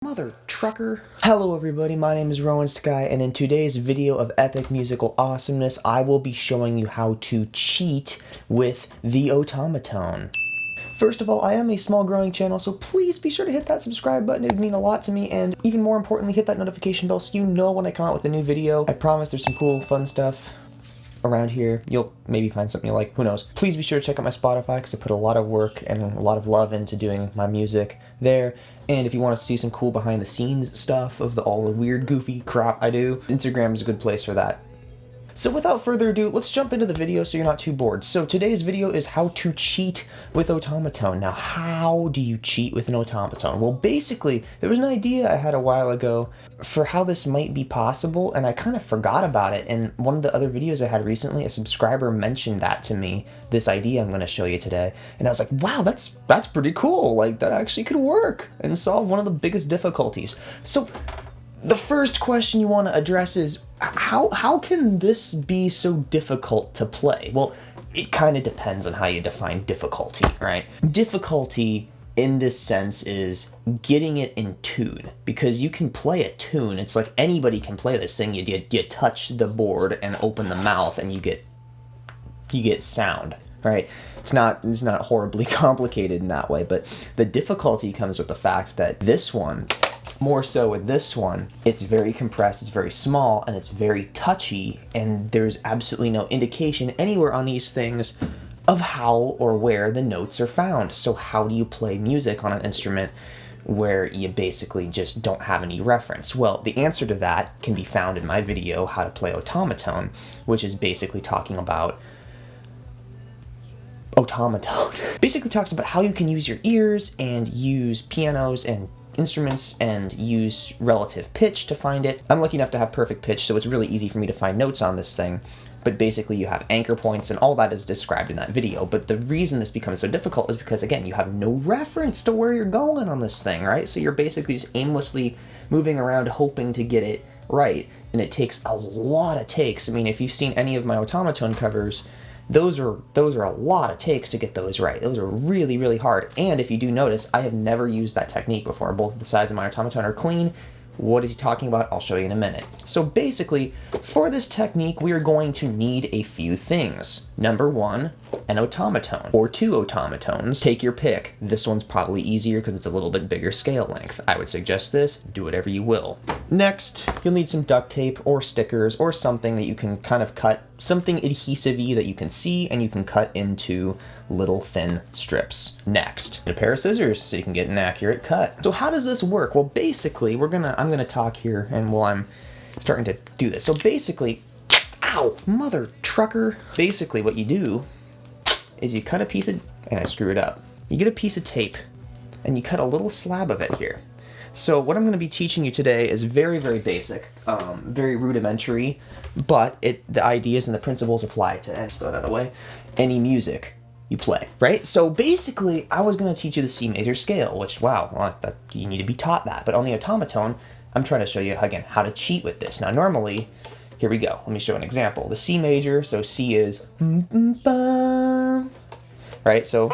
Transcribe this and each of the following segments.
Mother trucker. Hello everybody, my name is Rowan Skye, and in today's video of epic musical awesomeness, I will be showing you how to cheat with the Otamatone. First of all, I am a small growing channel, so please be sure to hit that subscribe button. It would mean a lot to me, and even more importantly, hit that notification bell so you know when I come out with a new video. I promise there's some cool, fun stuff around here. You'll maybe find something you like, who knows. Please be sure to check out my Spotify because I put a lot of work and a lot of love into doing my music there. And if you want to see some cool behind the scenes stuff of all the weird goofy crap I do, Instagram is a good place for that. So without further ado, let's jump into the video so you're not too bored. So today's video is how to cheat with Otamatone. Now, how do you cheat with an Otamatone? Well, basically, there was an idea I had a while ago for how this might be possible, and I kind of forgot about it. And one of the other videos I had recently, a subscriber mentioned that to me, this idea I'm going to show you today. And I was like, wow, that's pretty cool. Like, that actually could work and solve one of the biggest difficulties. So the first question you want to address is, how can this be so difficult to play? Well, it kind of depends on how you define difficulty, right? Difficulty in this sense is getting it in tune, because you can play a tune. It's like anybody can play this thing. You touch the board and open the mouth and you get sound, right? It's not horribly complicated in that way, but the difficulty comes with the fact that this one, more so with this one, it's very compressed, it's very small, and it's very touchy, and there's absolutely no indication anywhere on these things of how or where the notes are found. So how do you play music on an instrument where you basically just don't have any reference? Well, the answer to that can be found in my video, How to Play Otamatone, which is basically talking about Otamatone. Basically talks about how you can use your ears and use pianos and instruments and use relative pitch to find it. I'm lucky enough to have perfect pitch, so it's really easy for me to find notes on this thing. But basically you have anchor points, and all that is described in that video. But the reason this becomes so difficult is because, again, you have no reference to where you're going on this thing, right? So you're basically just aimlessly moving around hoping to get it right. And it takes a lot of takes. I mean, if you've seen any of my Otamatone covers, those are a lot of takes to get those right. Those are really, really hard. And if you do notice, I have never used that technique before. Both of the sides of my Otamatone are clean. What is he talking about? I'll show you in a minute. So basically, for this technique, we are going to need a few things. Number one, an Otamatone, or two Otamatones. Take your pick. This one's probably easier because it's a little bit bigger scale length. I would suggest this. Do whatever you will. Next, you'll need some duct tape or stickers or something that you can kind of cut, something adhesive-y that you can see and you can cut into little thin strips. Next, a pair of scissors so you can get an accurate cut. So how does this work? Well, basically, I'm gonna talk here, and while I'm starting to do this. So basically, ow, mother trucker. Basically, what you do is you cut a piece of, and I screw it up. You get a piece of tape, and you cut a little slab of it here. So what I'm going to be teaching you today is very, very basic, very rudimentary, but the ideas and the principles apply to, and throw that away, any music you play, right? So basically, I was going to teach you the C major scale, which, wow, well, you need to be taught that. But on the Otamatone, I'm trying to show you, again, how to cheat with this. Now, normally, here we go. Let me show an example. The C major, so C is, right? So,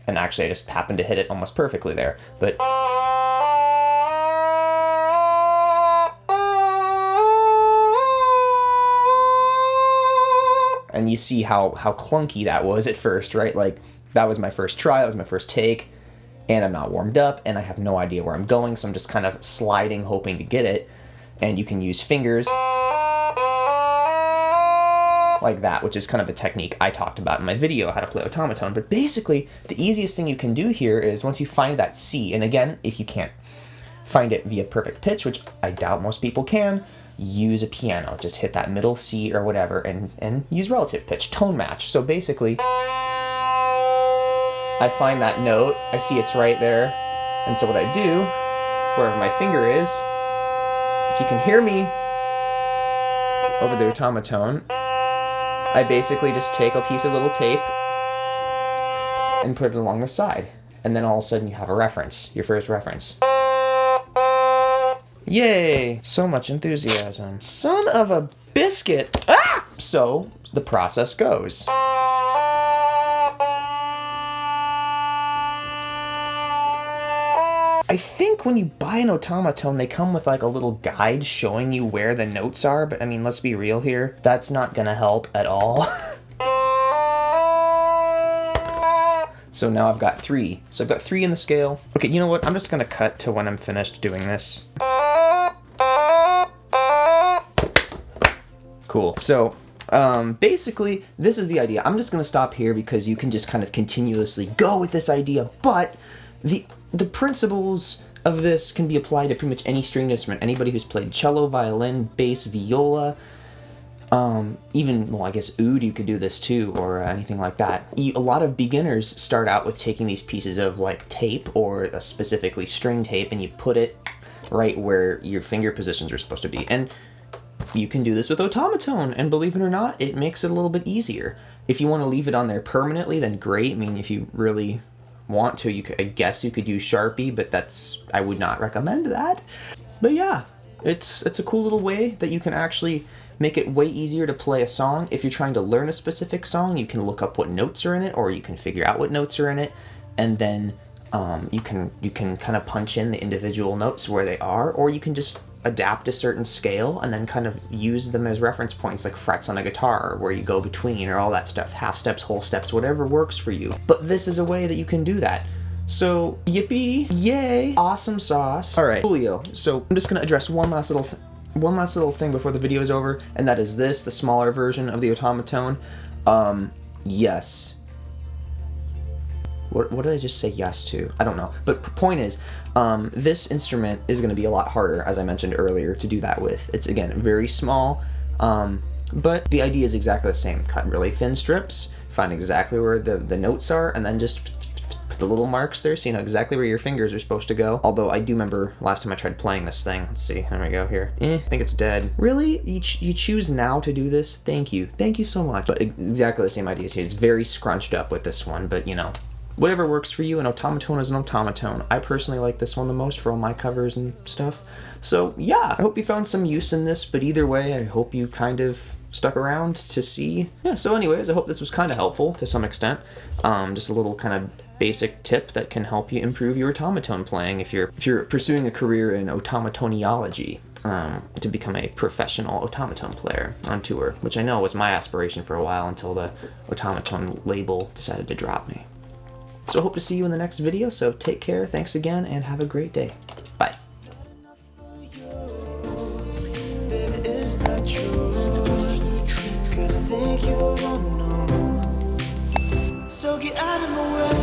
and actually, I just happened to hit it almost perfectly there. But, and you see how clunky that was at first, right? Like, that was my first try, that was my first take, and I'm not warmed up, and I have no idea where I'm going, so I'm just kind of sliding, hoping to get it. And you can use fingers like that, which is kind of a technique I talked about in my video, How to Play Otamatone. But basically, the easiest thing you can do here is once you find that C, and again, if you can't find it via perfect pitch, which I doubt most people can, use a piano. Just hit that middle C or whatever and use relative pitch, tone match. So basically, I find that note, I see it's right there, and so what I do, wherever my finger is, if you can hear me over the Otamatone, I basically just take a piece of little tape and put it along the side. And then all of a sudden you have a reference, your first reference. Yay! So much enthusiasm. Son of a biscuit! Ah! So the process goes. I think think when you buy an automaton, they come with like a little guide showing you where the notes are, but I mean, let's be real here. That's not gonna help at all. So now I've got 3. So I've got 3 in the scale. Okay, you know what? I'm just gonna cut to when I'm finished doing this. Cool. So basically, this is the idea. I'm just gonna stop here because you can just kind of continuously go with this idea, but the principles of this can be applied to pretty much any stringed instrument. Anybody who's played cello, violin, bass, viola, even, well, I guess oud, you could do this too, or anything like that. A lot of beginners start out with taking these pieces of like tape, or specifically string tape, and you put it right where your finger positions are supposed to be. And you can do this with automaton, and believe it or not, it makes it a little bit easier. If you want to leave it on there permanently, then great. I mean, if you really want to, I guess you could use Sharpie, but I would not recommend that. But yeah, it's a cool little way that you can actually make it way easier to play a song. If you're trying to learn a specific song, you can look up what notes are in it, or you can figure out what notes are in it, and then you can kind of punch in the individual notes where they are, or you can just adapt a certain scale and then kind of use them as reference points, like frets on a guitar where you go between, or all that stuff, half steps, whole steps, whatever works for you. But this is a way that you can do that. So yippee, yay, awesome sauce. All right, Julio. So I'm just gonna address one last little thing before the video is over, and that is this, the smaller version of the automaton. Yes. What did I just say yes to? I don't know. But the point is, this instrument is going to be a lot harder, as I mentioned earlier, to do that with. It's, again, very small, but the idea is exactly the same. Cut really thin strips, find exactly where the notes are, and then just put the little marks there so you know exactly where your fingers are supposed to go. Although I do remember last time I tried playing this thing. Let's see. There we go here. I think it's dead. Really? You choose now to do this? Thank you. Thank you so much. But exactly the same ideas here. It's very scrunched up with this one, but you know. Whatever works for you, an automaton is an automaton. I personally like this one the most for all my covers and stuff. So yeah, I hope you found some use in this, but either way, I hope you kind of stuck around to see. Yeah, so anyways, I hope this was kind of helpful to some extent. Just a little kind of basic tip that can help you improve your automaton playing if you're pursuing a career in automatoniology. To become a professional automaton player on tour, which I know was my aspiration for a while until the automaton label decided to drop me. So I hope to see you in the next video, so take care, thanks again, and have a great day. Bye. So get out of my way.